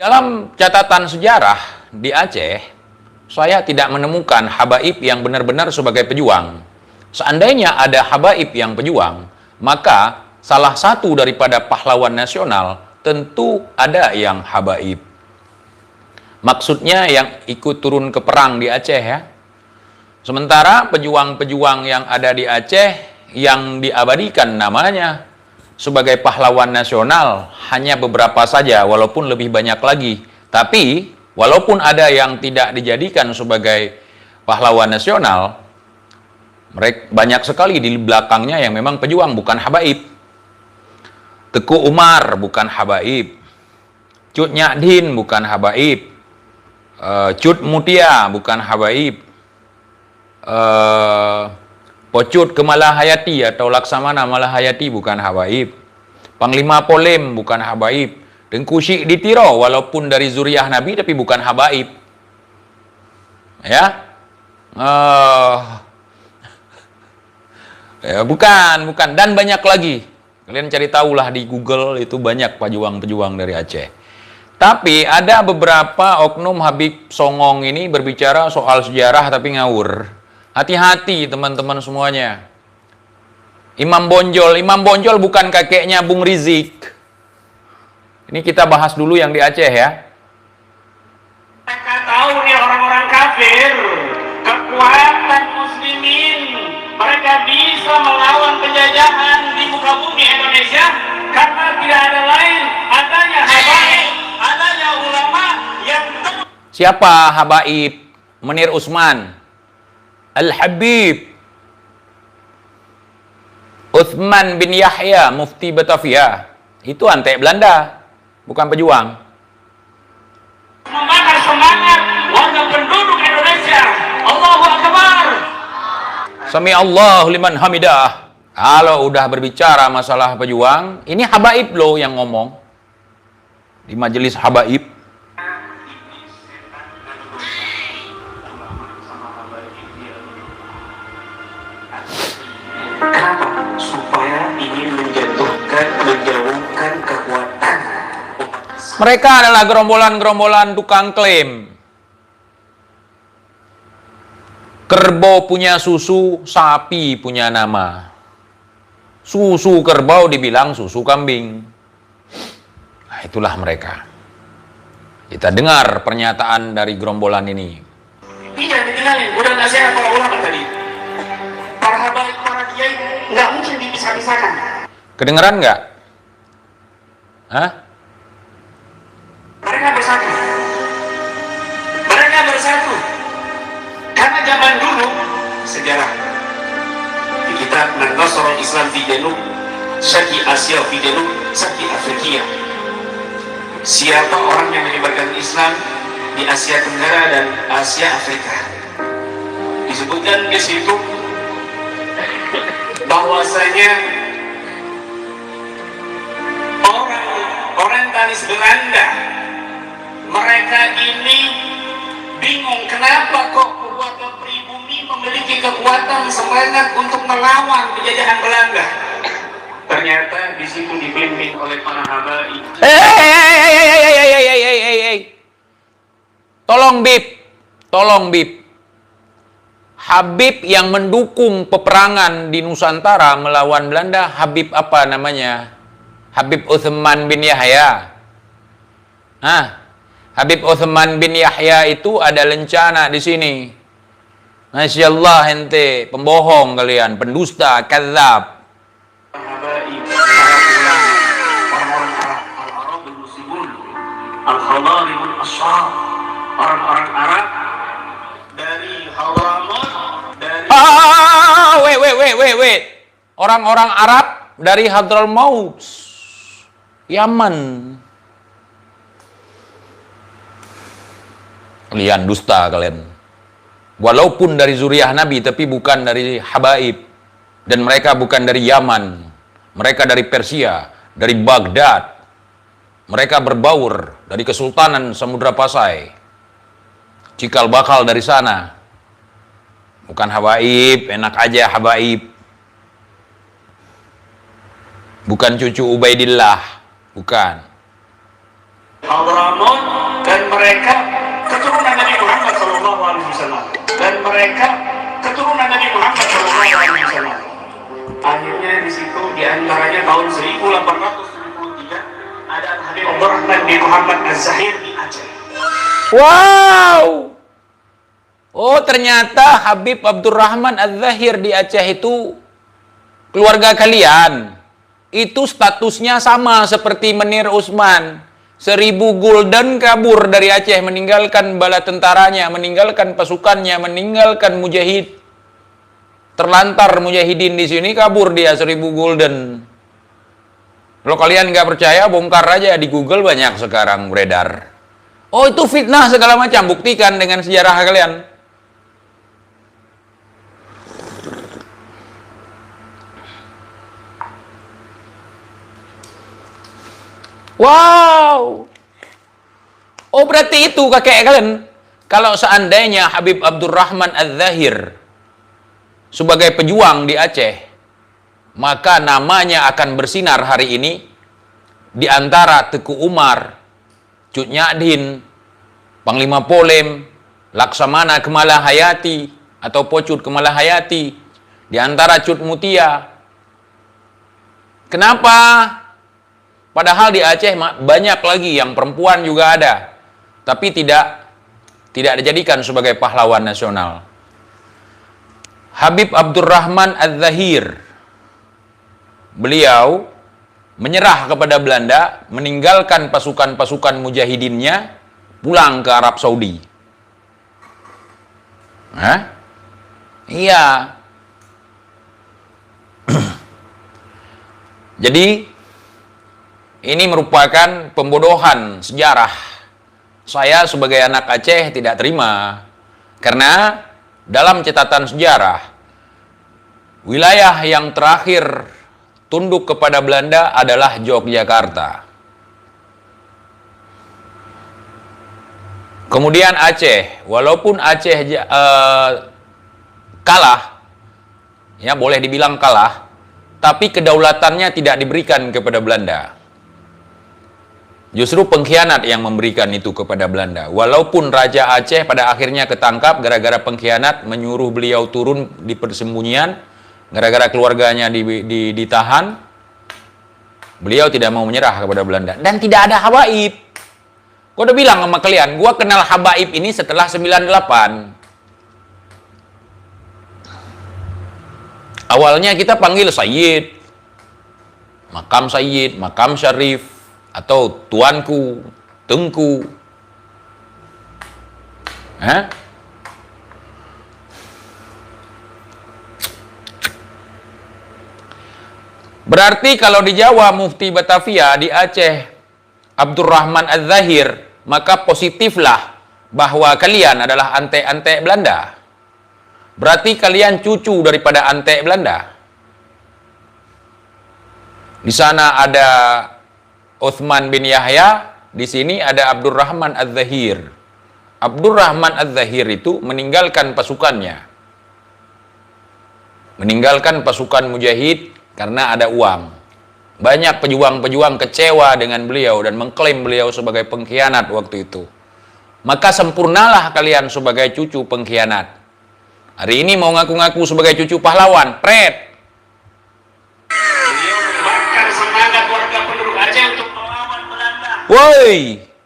Dalam catatan sejarah di Aceh, saya tidak menemukan habaib yang benar-benar sebagai pejuang. Seandainya ada habaib yang pejuang, maka salah satu daripada pahlawan nasional tentu ada yang habaib. Maksudnya yang ikut turun ke perang di Aceh ya. Sementara pejuang-pejuang yang ada di Aceh yang diabadikan namanya sebagai pahlawan nasional hanya beberapa saja, walaupun lebih banyak lagi. Tapi walaupun ada yang tidak dijadikan sebagai pahlawan nasional, mereka banyak sekali di belakangnya yang memang pejuang, bukan habaib. Teku Umar bukan habaib, Cut Nyadin bukan habaib, Cut Mutia bukan habaib, Pocut Kemalahayati atau Laksamana Malahayati bukan habaib, Panglima Polem bukan habaib, Tengku Syik Ditiro walaupun dari zuriah Nabi tapi bukan habaib. Ya, bukan, dan banyak lagi. Kalian cari tahulah di Google, itu banyak pejuang-pejuang dari Aceh. Tapi ada beberapa oknum Habib Songong ini berbicara soal sejarah tapi ngawur. Hati-hati teman-teman semuanya. Imam Bonjol bukan kakeknya Bung Rizik. Ini kita bahas dulu yang di Aceh ya. Mereka tahu nih orang-orang kafir, kekuatan muslimin. Mereka bisa melawan penjajahan di muka bumi Indonesia karena tidak ada lain, adanya habaib, adanya ulama yang... Siapa habaib? Menir Usman, Al-Habib Uthman bin Yahya, Mufti Batavia. Itu antek Belanda, bukan pejuang. Membakar semangat warga penduduk Indonesia. Allahu Akbar. Sami Allahu liman hamidah. Kalau udah berbicara masalah pejuang, ini habaib loh yang ngomong di majelis habaib. Supaya ingin menjatuhkan, menjauhkan kekuatan. Mereka adalah gerombolan-gerombolan tukang klaim. Kerbau punya susu, sapi punya nama. Susu kerbau dibilang susu kambing. Nah, itulah mereka. Kita dengar pernyataan dari gerombolan ini. Tidak dikenalin, udah nasihat para ulama tadi. Para habaib, para kiai nggak mungkin dipisah-pisahkan. Kedengeran nggak? Hah? Mereka bersatu. Mereka bersatu. Karena zaman dulu sejarah di kitab Nasrul Islam fi Janub, Syarqi Asia fi Janub, Syarqi Afrika. Siapa orang yang menyebarkan Islam di Asia Tenggara dan Asia Afrika? Disebutkan di situ bahwasanya orang orientalis Belanda, mereka ini bingung kenapa kok kekuatan pribumi memiliki kekuatan semangat untuk melawan penjajahan Belanda. Ternyata di situ dipimpin oleh para habaib. Tolong Bib. Habib yang mendukung peperangan di Nusantara melawan Belanda, Habib apa namanya? Habib Uthman bin Yahya. Habib Uthman bin Yahya itu ada lencana di sini. Masya Allah ente, pembohong kalian, pendusta, kadzab. Orang-orang Arab dari Hadramaut, dari Wait. Orang-orang Arab dari Hadramaut, Yaman. Kalian dusta kalian. Walaupun dari zuriah Nabi tapi bukan dari habaib. Dan mereka bukan dari Yaman. Mereka dari Persia, dari Baghdad. Mereka berbaur dari Kesultanan Samudra Pasai. Cikal bakal dari sana. Bukan habaib, enak aja habaib. Bukan cucu Ubaidillah, bukan. Hadramaut, dan mereka keturunan Nabi Muhammad SAW, dan mereka keturunan Nabi Muhammad SAW. Akhirnya di situ diantaranya tahun 1873 ada Habib Abdurrahman bin Muhammad Az-Zahir di Aceh. Wow. Oh, ternyata Habib Abdurrahman Az-Zahir di Aceh itu keluarga kalian. Itu statusnya sama seperti Menir Usman. 1000 gulden kabur dari Aceh, meninggalkan bala tentaranya, meninggalkan pasukannya, meninggalkan mujahid. Terlantar mujahidin di sini, kabur dia 1000 gulden. Kalau kalian nggak percaya, bongkar aja di Google, banyak sekarang beredar. Oh, itu fitnah segala macam, buktikan dengan sejarah kalian. Wow. Oh, berarti itu kakek kalian. Kalau seandainya Habib Abdurrahman Az-Zahir sebagai pejuang di Aceh, maka namanya akan bersinar hari ini di antara Teku Umar, Cut Nyadin, Panglima Polem, Laksamana Kemalahayati atau Pocut Kemalahayati, di antara Cut Mutia. Kenapa? Padahal di Aceh banyak lagi yang perempuan juga ada, tapi tidak dijadikan sebagai pahlawan nasional. Habib Abdurrahman Az-Zahir, beliau menyerah kepada Belanda, meninggalkan pasukan-pasukan mujahidinnya, pulang ke Arab Saudi. Hah? Iya. Jadi ini merupakan pembodohan sejarah. Saya sebagai anak Aceh tidak terima. Karena dalam catatan sejarah, wilayah yang terakhir tunduk kepada Belanda adalah Yogyakarta. Kemudian Aceh, walaupun Aceh kalah, ya boleh dibilang kalah, tapi kedaulatannya tidak diberikan kepada Belanda. Justru pengkhianat yang memberikan itu kepada Belanda. Walaupun Raja Aceh pada akhirnya ketangkap gara-gara pengkhianat, menyuruh beliau turun di persembunyian, gara-gara keluarganya ditahan, beliau tidak mau menyerah kepada Belanda. Dan tidak ada habaib. Gua udah bilang sama kalian, gua kenal habaib ini setelah 98. Awalnya kita panggil Sayyid, Makam Sayyid, Makam Syarif, atau tuanku, tengku. Hah? Berarti kalau di Jawa Mufti Batavia, di Aceh Abdurrahman Az-Zahir, maka positiflah bahwa kalian adalah antek-antek Belanda. Berarti kalian cucu daripada antek Belanda. Di sana ada Uthman bin Yahya, di sini ada Abdurrahman Az-Zahir. Abdurrahman Az-Zahir itu meninggalkan pasukannya. Meninggalkan pasukan mujahid karena ada uang. Banyak pejuang-pejuang kecewa dengan beliau dan mengklaim beliau sebagai pengkhianat waktu itu. Maka sempurnalah kalian sebagai cucu pengkhianat. Hari ini mau ngaku-ngaku sebagai cucu pahlawan, pret. Beliau membakar semangat warga penduduk Aceh untuk melawan Belanda. Woi,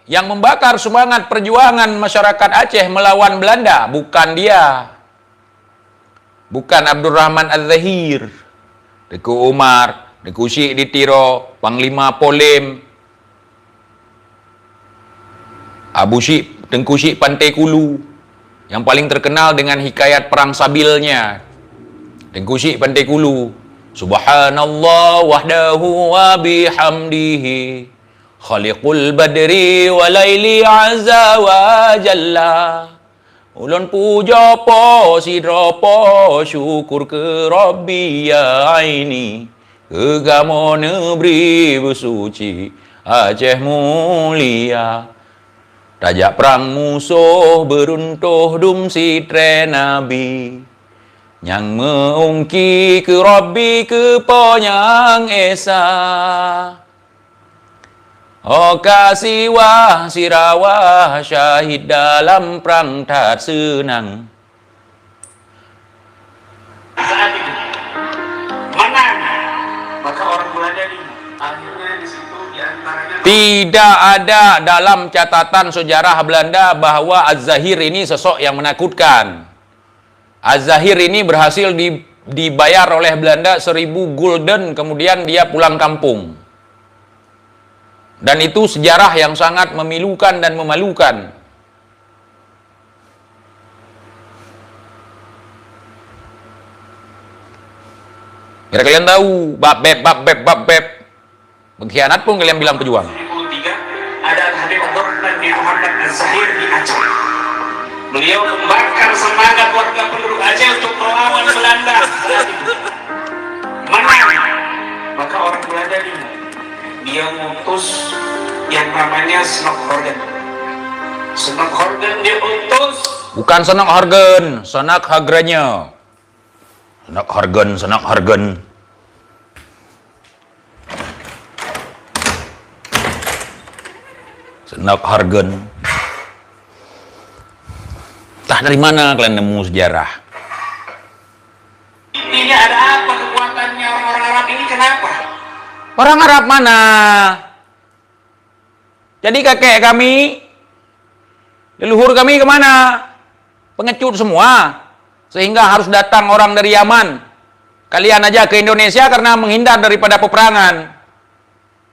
yang membakar semangat perjuangan masyarakat Aceh melawan Belanda bukan dia. Bukan Abdurrahman Az-Zahir. Teku Umar, Teku Syekh di Tiro, Panglima Polem, Abu Syekh, Tengku Syekh Pantai Kulu, yang paling terkenal dengan hikayat perang Sabilnya. Tengku Syekh Pantai Kulu, Subhanallah wahdahu wa bihamdihi, khaliqul badri wa laili azza wa jalla. Ulun puja po sidropo syukur ke Rabbi ya aini, kegamo negeri bersuci Aceh mulia. Tajak perang musuh beruntuh dum sitre Nabi, yang meungki ke Rabbi ke ponyang esa. Oh kasiwa Sirawa syahid dalam perang Tatsenang. Saat itu menang, maka orang Belanda ini akhirnya di situ diantaranya Tidak ada dalam catatan sejarah Belanda bahwa Az-Zahir ini sosok yang menakutkan. Az-Zahir ini berhasil dibayar oleh Belanda 1000 gulden, kemudian dia pulang kampung. Dan itu sejarah yang sangat memilukan dan memalukan. Biar kalian tahu, bab beb. Pengkhianat pun kalian bilang pejuang. 2003 ada Habib Abdurrahman bin Muhammad Az-Zahir di Aceh. Beliau membakar semangat warga penduduk Aceh untuk melawan Belanda. Menang, maka orang Belanda ini dia mengutus yang namanya Snokkhorgen. Snokkhorgen dia utus, Bukan Senak Hargen, Senak Hagranya. Senak Hargen. Senak Hargen. Entah dari mana kalian nemu sejarah. intinya ada apa kekuatannya orang-orang Arab ini, kenapa? Orang Arab mana? Jadi kakek kami, leluhur kami kemana? Pengecut semua. Sehingga harus datang orang dari Yaman. Kalian aja ke Indonesia karena menghindar daripada peperangan.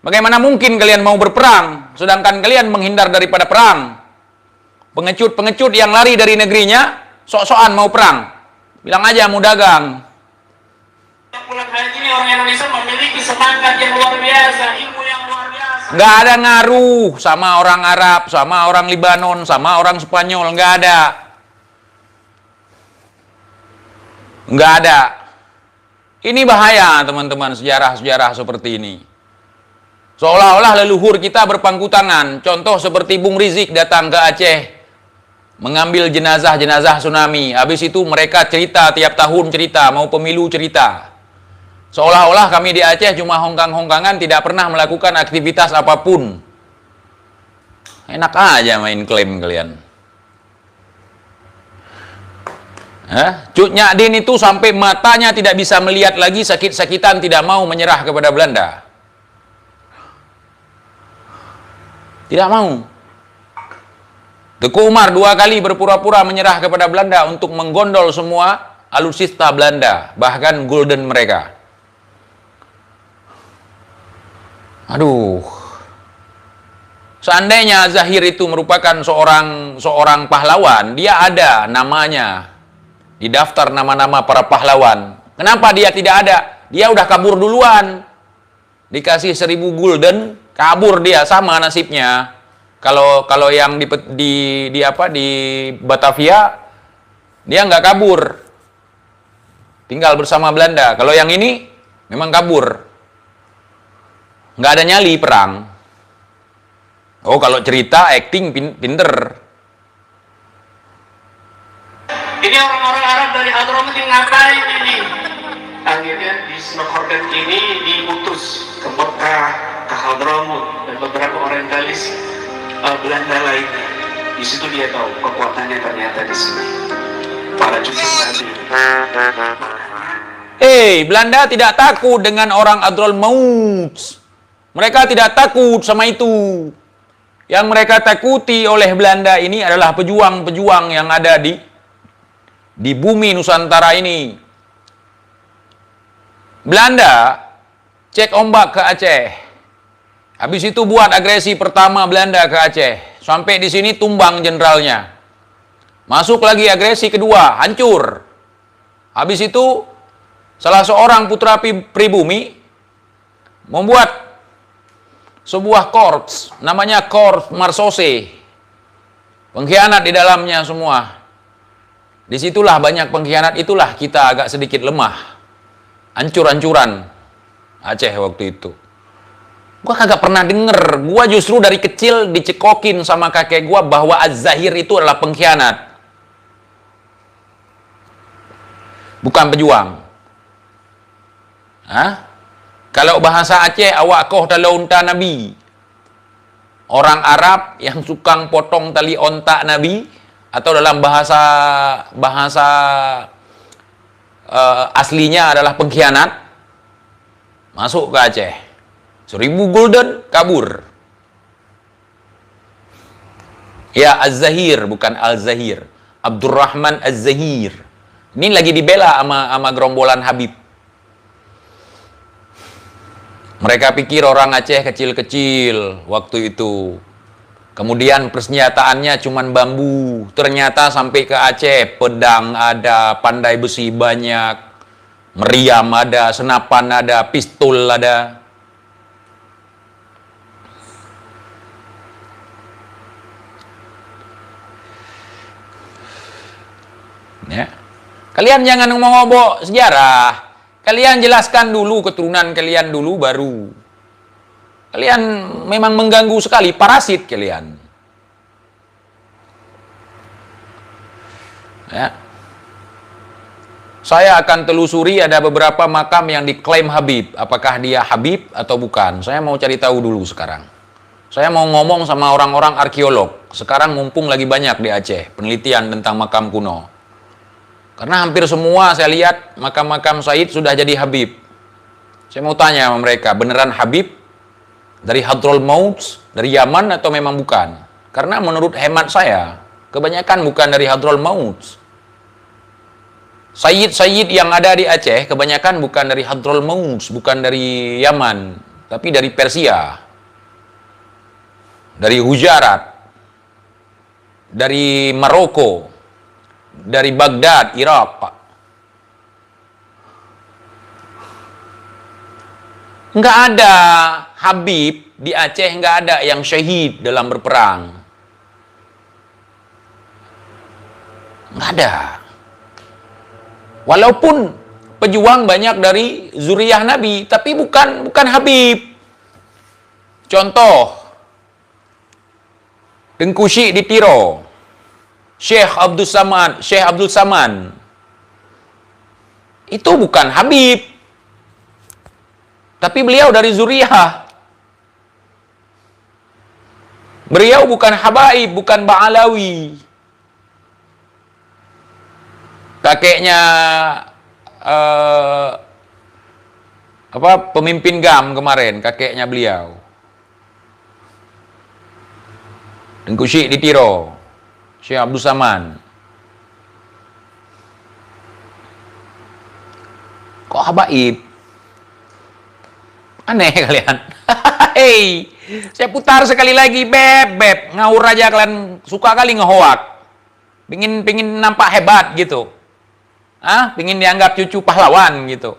Bagaimana mungkin kalian mau berperang, sedangkan kalian menghindar daripada perang? Pengecut-pengecut yang lari dari negerinya, sok-sokan mau perang. Bilang aja mau dagang. Pulang haji ini orang Indonesia memiliki semangat yang luar biasa, ilmu yang luar biasa. Nggak ada ngaruh sama orang Arab, sama orang Libanon, sama orang Spanyol. Nggak ada. Nggak ada. Ini bahaya teman-teman, sejarah-sejarah seperti ini. Seolah-olah leluhur kita berpangku tangan. Contoh seperti Bung Rizik datang ke Aceh, mengambil jenazah-jenazah tsunami. Habis itu mereka cerita, tiap tahun cerita, mau pemilu cerita. Seolah-olah kami di Aceh cuma hongkang-hongkangan, tidak pernah melakukan aktivitas apapun. Enak aja main klaim kalian. Cut Nyadin itu sampai matanya tidak bisa melihat lagi, sakit-sakitan, tidak mau menyerah kepada Belanda. Tidak mau. Teguh Umar 2 kali berpura-pura menyerah kepada Belanda untuk menggondol semua alutsista Belanda, bahkan gulden mereka. Aduh. Seandainya Zahir itu merupakan seorang pahlawan, dia ada namanya di daftar nama-nama para pahlawan. Kenapa dia tidak ada? Dia udah kabur duluan. Dikasih 1000 gulden, kabur dia, sama nasibnya. Kalau yang di Batavia, dia nggak kabur, tinggal bersama Belanda. Kalau yang ini memang kabur, nggak ada nyali perang. Oh, kalau cerita acting pinter. Ini orang-orang Arab dari Hadramut yang ngapain ini? Akhirnya di Snokkhorgen ini diutus ke Mekah, ke Hadramut, dan beberapa orientalis Belanda lainnya. Di situ dia tahu kekuatannya ternyata di sini. Para jukis tadi. Belanda tidak takut dengan orang Hadramut. Mereka tidak takut sama itu. Yang mereka takuti oleh Belanda ini adalah pejuang-pejuang yang ada di bumi Nusantara ini. Belanda cek ombak ke Aceh. Habis itu buat agresi pertama Belanda ke Aceh. Sampai di sini tumbang jenderalnya. Masuk lagi agresi kedua, hancur. Habis itu salah seorang putra pribumi membuat sebuah korps, namanya Korps Marsose. Pengkhianat di dalamnya semua. Disitulah banyak pengkhianat, itulah kita agak sedikit lemah. Hancur-hancuran Aceh waktu itu. Gua kagak pernah denger. Gua justru dari kecil dicekokin sama kakek gua bahwa Az-Zahir itu adalah pengkhianat, bukan pejuang. Kalau bahasa Aceh, awak koh talaunta nabi. orang Arab yang suka potong tali ontak Nabi, atau dalam bahasa aslinya adalah pengkhianat, masuk ke Aceh. 1000 gulden kabur. Ya Az-Zahir, bukan Al-Zahir. Abdurrahman Az-Zahir. Ini lagi dibela sama gerombolan Habib. Mereka pikir orang Aceh kecil-kecil waktu itu. Kemudian persenjataannya cuman bambu. Ternyata sampai ke Aceh, pedang ada, pandai besi banyak, meriam ada, senapan ada, pistol ada. Ya. Kalian jangan ngomong sejarah. Kalian jelaskan dulu keturunan kalian dulu baru. Kalian memang mengganggu sekali, parasit kalian. Ya. Saya akan telusuri ada beberapa makam yang diklaim Habib. Apakah dia Habib atau bukan? Saya mau cari tahu dulu sekarang. Saya mau ngomong sama orang-orang arkeolog. Sekarang mumpung lagi banyak di Aceh penelitian tentang makam kuno. Karena hampir semua saya lihat makam-makam Said sudah jadi Habib. Saya mau tanya sama mereka, beneran Habib? Dari Hadrol Maut, dari Yaman atau memang bukan? Karena menurut hemat saya, kebanyakan bukan dari Hadrol Maut. Sayyid-sayyid yang ada di Aceh, kebanyakan bukan dari Hadrol Maut, bukan dari Yaman, tapi dari Persia, dari Hujarat, dari Maroko, dari Baghdad, Irak. Nggak ada Habib di Aceh, nggak ada yang syahid dalam berperang. Nggak ada. Walaupun pejuang banyak dari zuriyah Nabi, tapi bukan Habib. Contoh, Tengku Syekh di Tiro, Syekh Abdul Saman, itu bukan Habib, tapi beliau dari zuriyah. Beliau bukan habaib, bukan ba'alawi. Kakeknya pemimpin GAM kemarin, kakeknya beliau. Tengku Syekh di Tiro, Syekh Abdul Saman. Kok habaib? Aneh kalian. Hei, saya putar sekali lagi, beb. Ngawur aja kalian, suka kali ngehoak. Pingin nampak hebat gitu. Pingin dianggap cucu pahlawan gitu.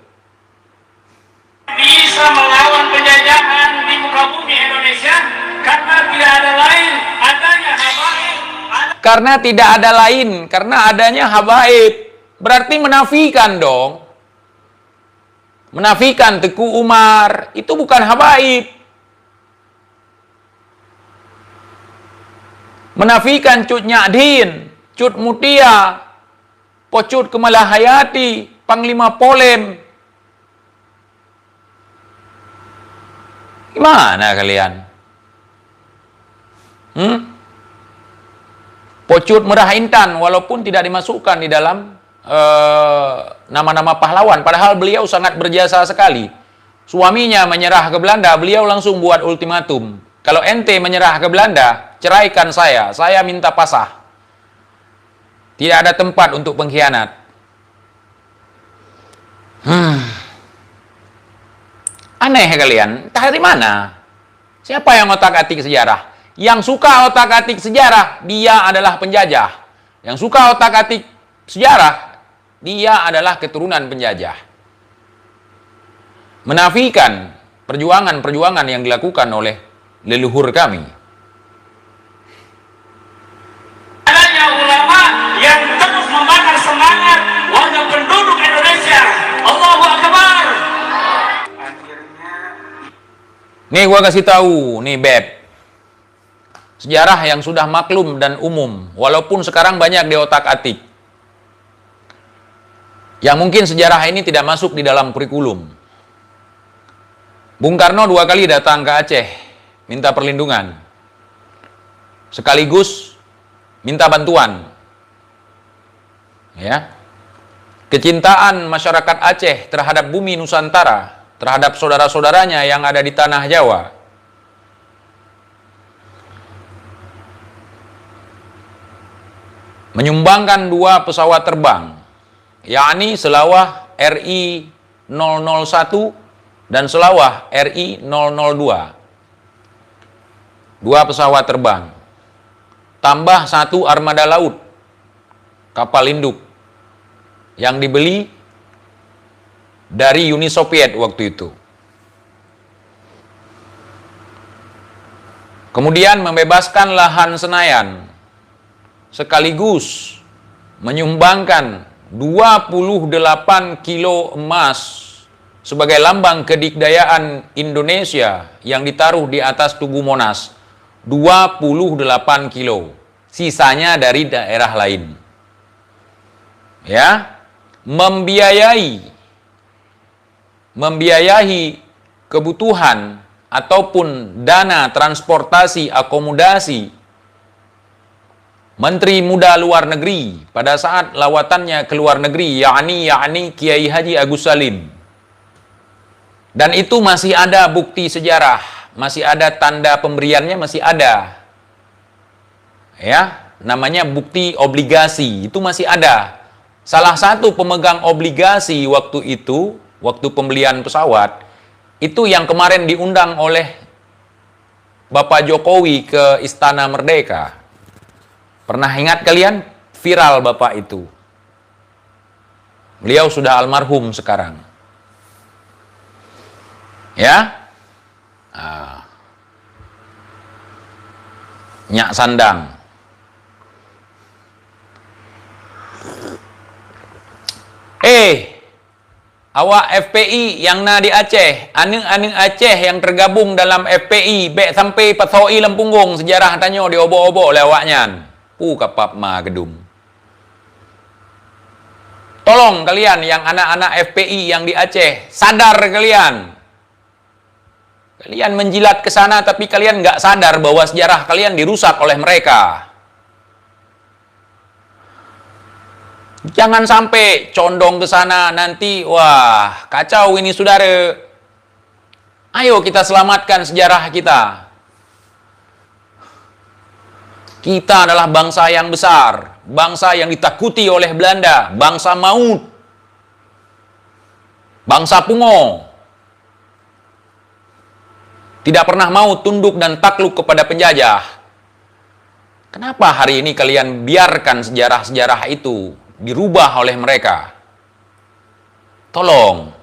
Bisa melawan penjajahan di muka bumi Indonesia karena tidak ada lain adanya habaib. Karena tidak ada lain, karena adanya habaib. Berarti menafikan dong. Menafikan Teku Umar, itu bukan habaib. Menafikan Cut Nyadin, Cut Mutia, Pocut Kemalahayati, Panglima Polem. Gimana kalian? Pocut Merah Intan, walaupun tidak dimasukkan di dalam nama-nama pahlawan, padahal beliau sangat berjasa sekali. Suaminya menyerah ke Belanda, beliau langsung buat ultimatum. Kalau ente menyerah ke Belanda, ceraikan saya minta pasah. Tidak ada tempat untuk pengkhianat. Aneh kalian, entah dari mana? Siapa yang otak-atik sejarah? Yang suka otak-atik sejarah, dia adalah penjajah. Yang suka otak-atik sejarah, dia adalah keturunan penjajah. Menafikan perjuangan-perjuangan yang dilakukan oleh leluhur kami. Adanya ulama yang terus membakar semangat warga penduduk Indonesia. Allahu Akbar. Nih gua kasih tahu, nih Beb. Sejarah yang sudah maklum dan umum, walaupun sekarang banyak diotak-atik. Yang mungkin sejarah ini tidak masuk di dalam kurikulum. Bung Karno 2 kali datang ke Aceh, minta perlindungan. sekaligus minta bantuan. Ya. Kecintaan masyarakat Aceh terhadap bumi Nusantara, terhadap saudara-saudaranya yang ada di tanah Jawa, menyumbangkan 2 pesawat terbang, yakni Selawah RI 001 dan Selawah RI 002. 2 pesawat terbang, tambah 1 armada laut, kapal induk, yang dibeli dari Uni Soviet waktu itu. Kemudian membebaskan lahan Senayan, sekaligus menyumbangkan 28 kilo emas sebagai lambang kedikdayaan Indonesia yang ditaruh di atas Tugu Monas. 28 kilo, sisanya dari daerah lain. Ya, membiayai kebutuhan ataupun dana transportasi akomodasi Menteri Muda Luar Negeri pada saat lawatannya ke luar negeri, yakni Kiai Haji Agus Salim. Dan itu masih ada bukti sejarah, masih ada tanda pemberiannya, masih ada. Ya, namanya bukti obligasi, itu masih ada. Salah satu pemegang obligasi waktu itu, waktu pembelian pesawat, itu yang kemarin diundang oleh Bapak Jokowi ke Istana Merdeka. Pernah ingat kalian? Viral Bapak itu. Beliau sudah almarhum sekarang. Ya? Nyak Sandang. Awak FPI yang na di Aceh, aneng-aneng Aceh yang tergabung dalam FPI, bek sampai pasoi lempunggung sejarah tanya di obok-obok oleh awaknya. Kapap ma gedum. Tolong kalian yang anak-anak FPI yang di Aceh, sadar kalian. Kalian menjilat ke sana tapi kalian nggak sadar bahwa sejarah kalian dirusak oleh mereka. Jangan sampai condong ke sana nanti, wah kacau ini saudara. Ayo kita selamatkan sejarah kita. Kita adalah bangsa yang besar, bangsa yang ditakuti oleh Belanda, bangsa maut, bangsa pungo. Tidak pernah mau tunduk dan takluk kepada penjajah. Kenapa hari ini kalian biarkan sejarah-sejarah itu dirubah oleh mereka? Tolong.